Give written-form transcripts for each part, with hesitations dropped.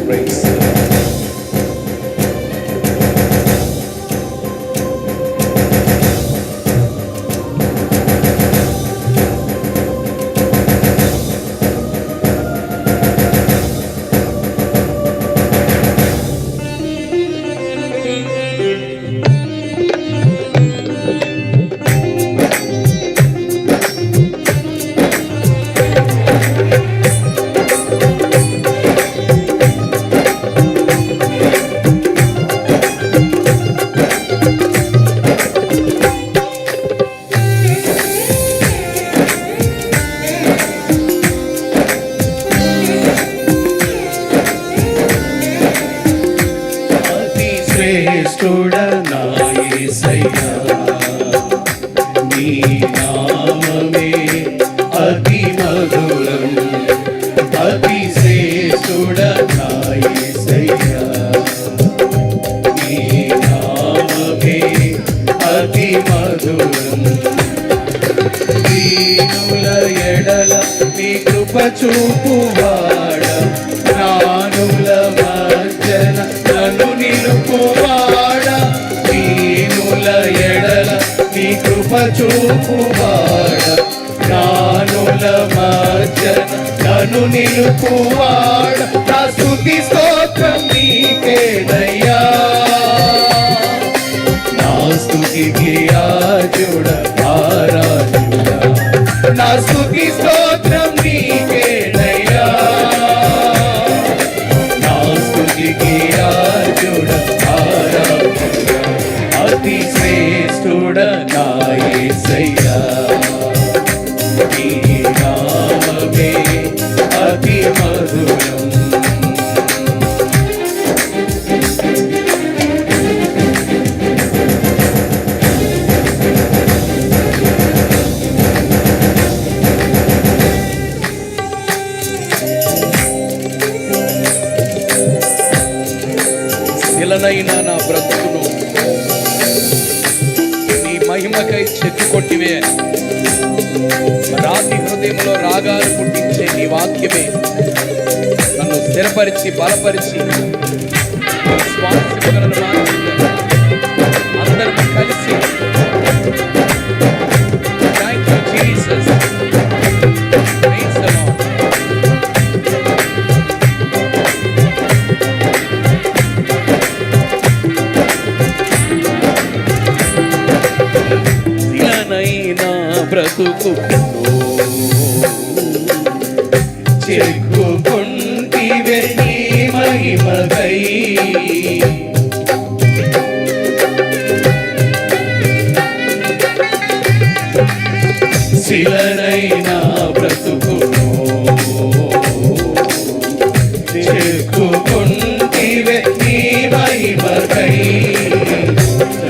Praise. శ్రేష్ఠుడా నా యేసయ్యా, నీ నామమే అతి మధురం. అతి శ్రేష్ఠుడా నా యేసయ్యా, నీ నామమే అతి మధురం. దీనుల ఎడల నీ కృప చూపువాడా, జ్ఞానుల మధ్యన నన్ను నిలుపువాడా. దీనుల ఎడల నీ కృప చూపువాడా, జ్ఞానుల మధ్యన నన్ను నిలుపువాడా. నా స్తుతి స్తోత్రం నీకేనయ్యా, నా స్తుతికి యాజుడ ఆరాధుడా. నా స్తుతి స్తోత్రం నీకేనయ్యా, నా స్తుతికి యాజుడ ఆరాధుడా. అతి శ్రేష్ఠుడ నా యేసయ్యా, నీ నామమే అతి మధురం. శిలనైనా నా బ్రతుకును నీ మహిమకై చెక్కు కొట్టివే. రాతి హృదయంలో రాగాలు పుట్టించే నీ వాక్యమే నన్ను స్థిరపరిచి బలపరిచి స్వాస్థ్యములను మార్చింది. అందరం కలిసి thank you Jesus. Praise the Lord. శిలనైనా బ్రతుకు చెక్కుకొంటివే నీ మహిమకై. శిలనైనా బ్రతుకును చెక్కుకొంటివే నీ మహిమకై.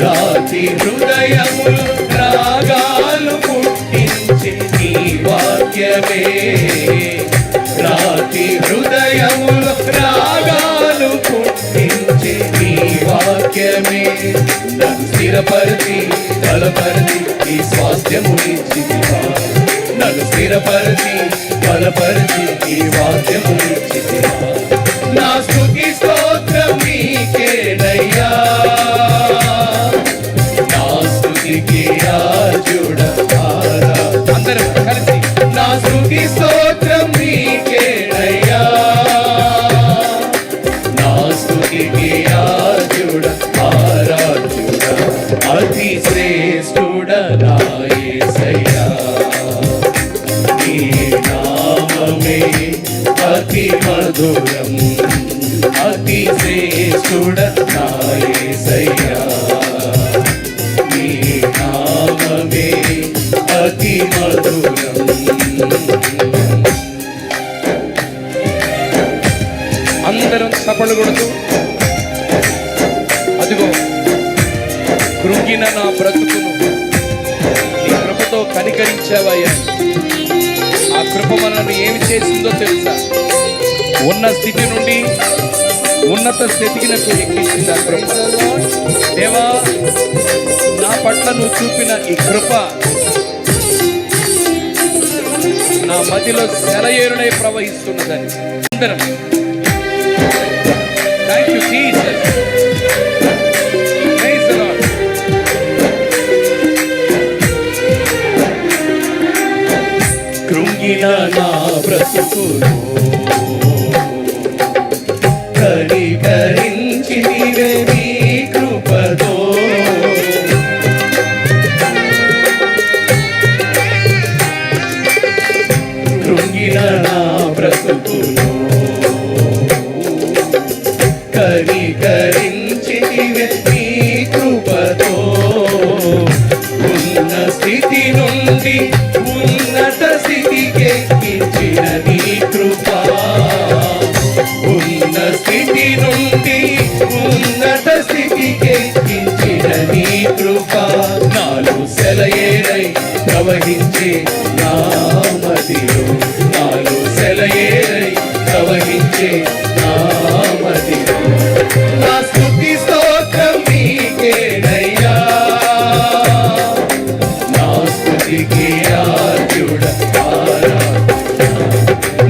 రాతి హృదయములు రాగాలు పుట్టించి నీ వాక్యమే. రాతి హృదయములు రాగాలు పుట్టించి నీ వాక్యమే. నన్ను స్థిరపరిచి బలపరిచి నీ స్వాస్థ్యమునిచ్చితివా. నన్ను స్థిరపరిచి బలపరిచి నీ వాక్యమునిచ్చితివా. నా స్తుతి స్తోత్రం నీకేనయ్యా, నా స్తుతికి యాజుడ ఆరాధుడా. అందరం కలిసి నా స్తుతి స్తోత్రం నీకేనయ్యా, నా స్తుతికి యాజుడ ఆరాధుడా. అతి శ్రేష్ఠుడ నా యేసయ్యా, నీ నామమే అతి మధురం. అతి శ్రేష్ఠుడ నా యేసయ్యా, నీ నామమే అతి మధురం. అందరం చప్పలు కొడుతూ అదిగో కృంగిన నా బ్రతుకును నీ కృపతో కనికరించావయ్యా. ఆ కృప మనల్ని ఏమి చేసిందో తెలుసా? ఉన్న స్థితి నుండి ఉన్నత స్థితికి నాకు ఎక్కించింది ఆ కృప. దేవా, నా పట్ల నువ్వు చూపిన ఈ కృప నా మదిలో సెలయేరునై ప్రవహిస్తున్నదని అందరం Thank you, Jesus. Praise the Lord. కృంగిన నా బ్రతుకును కనికరించి నీవే నీ కృపతో కృంగిన నా బ్రతుకును కనికరించి నీవే నీ కృపతో ఉన్న స్థితి నుండి ఉన్నత స్థితికి ఎక్కించిన నీ కృప ఉన్న స్థితి నుండి ఉన్నత స్థితికి ఎక్కించిన నీ కృప నాలో సెలయేరై ప్రవహించే నా మదిలో నాలో సెలయేరై ప్రవహించే నా మదిలో నా స్తుతి స్తోత్రం నీకేనయ్యా నా స్తుతికి ఆద్యుడ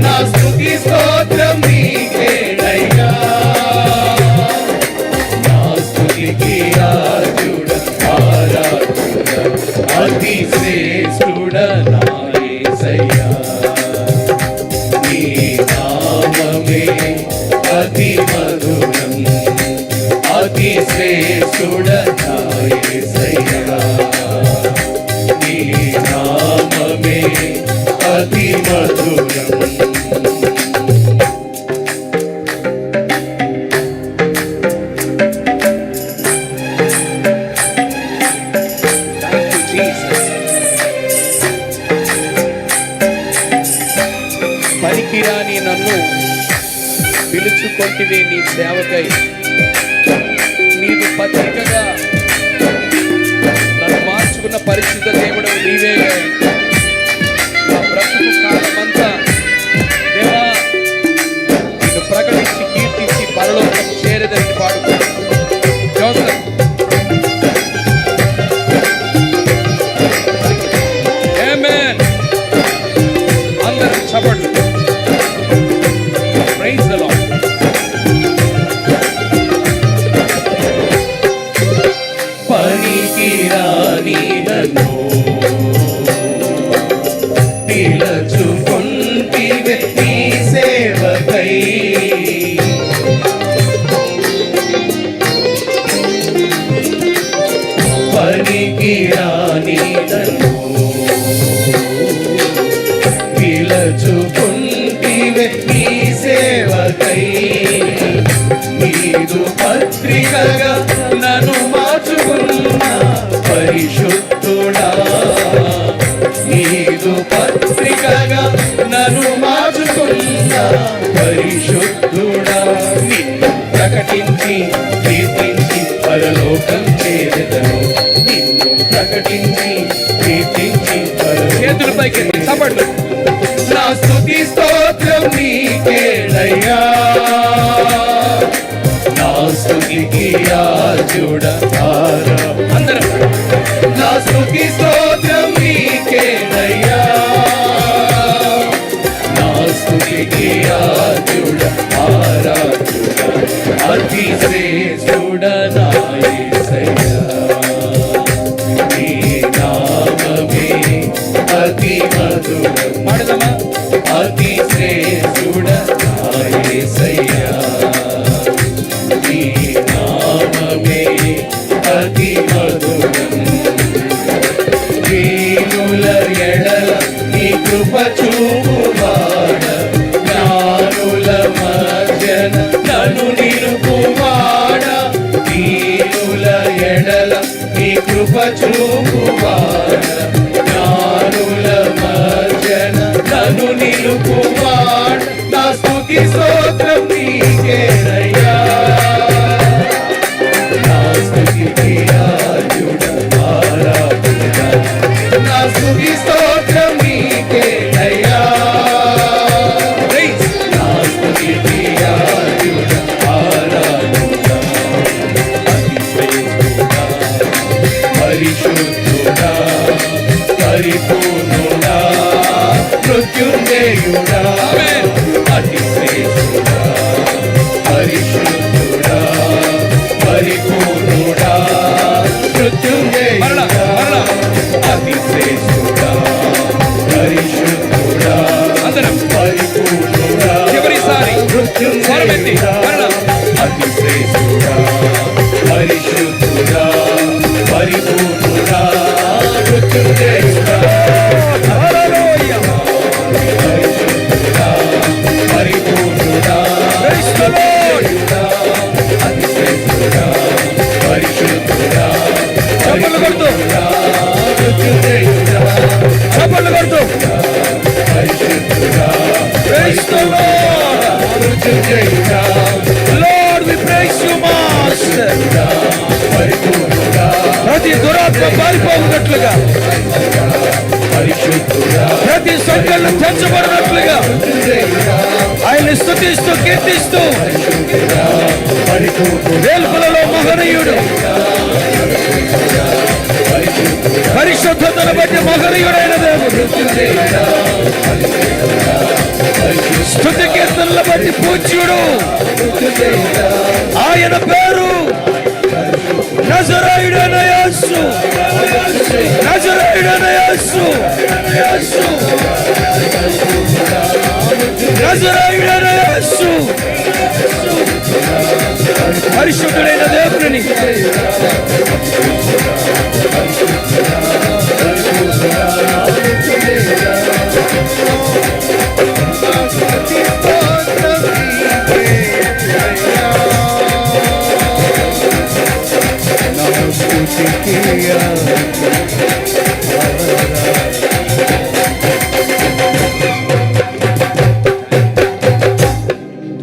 నా స్తుతి స్తోత్రం నీకేనయ్యా నా స్తుతికి ఆద్యుడ అతి శ్రేష్ఠుడ నా యేసయ్యా నీ నామమే అతి మధురం అతి శ్రేష్ఠుడ నా యేసయ్యా నీ నామమే అతి మధురం Thank you, Jesus. పనికిరాని నన్ను పిలుచుకొంటివే నీ సేవకై నీవు పత్రికగా నన్ను మార్చుకున్న పరిస్థితి దేవుడు నీవే. నా బ్రతుకు కాలమంతా దేవా నిన్ను ప్రకటించి కీర్తించి పరలోకం చేరేదని పాడుకున్నాను. జోసెఫ్ ఆమేన్. అందరూ చప్పట్లు. Praise the Lord. పనికిరాని నన్ను పిలుచుకొంటివే నీ సేవకై పనికిరాని నన్ను పిలుచుకొంటివే నీ సేవకై నీదు పత్రికగా నన్ను మార్చుకున్న పరిశుద్ధుడా నీదు పత్రికగా నన్ను మార్చుకున్న పరిశుద్ధుడా నిన్ను ప్రకటించి కీర్తించి పరలోకం చేరెదను నిన్ను ప్రకటించి కీర్తించి చేతుల పైకి చప్పట్లు. నా స్తుతి స్తోత్రం నీకేనయ్యా నా స్తుతికి ఆద్యుడ అందరం నా స్తుతి స్తోత్రం నీకేనయ్యా నా స్తుతికి ఆద్యుడ అతి శ్రేష్ఠుడ నా యేసయ్యా నీ నామమే అతి మధురం పాడదామా? అతి శ్రేష్ఠుడ నా యేసయ్యా నీ నామమే అతి మధురం దీనుల ఎడల నీ కృప చూపువాడ జ్ఞానుల మధ్యన నన్ను నిలుపువాడ దీనుల ఎడల నీ కృప చూపువాడ జ్ఞానుల మధ్యన నన్ను నిలుపువాడ నా స్తుతి స్తోత్రం నీకేనయ్యా నా స్తుతికి ఆద్యుడ ఆరాధన నా స్తుతి స్తోత్రం నీకేనయ్యా Praise. నా స్తుతికి ఆద్యుడ ఆరాధన అతి శ్రేష్ఠుడా పరిశుద్ధుడా పరిపూర్ణుడా మృత్యుంజయుడా ఆమేన్. అతి శ్రేష్ఠుడా స్వరమెత్తి మరలా. అతి శ్రేష్ఠుడా పరిశుద్ధుడా పరిపూర్ణుడా మృత్యుంజయుడా హల్లెలూయా. పరిశుద్ధుడా పరిపూర్ణుడా Praise the Lord. అతి శ్రేష్ఠుడా పరిశుద్ధుడా చప్పట్లు కొడుతూ మృత్యుంజయుడా చప్పట్లు కొడుతూ పరిశుద్ధుడా Praise the Lord. మృత్యుంజయుడా Lord, we praise you, Master. పరిపూర్ణుడా ప్రతి దురాత్మ పారిపోవునట్లుగా, పరిశుద్ధుడా ప్రతి సంఖ్యలు తెంచబడినట్లుగా ఆయన స్తుతిస్తూ కీర్తిస్తూ పరిపూర్ణుడా వేల్పులలో మహనీయుడు, పరిశుద్ధతను బట్టి మహనీయుడైన దేవుడు, స్తుతి కీర్తనల బట్టి పూజ్యుడు. ఆయన పేరు నజరేయుడైన యేసు. నజరేయుడైన యేసు. నజరేయుడైన యేసు. పరిశుద్ధుడైన దేవుని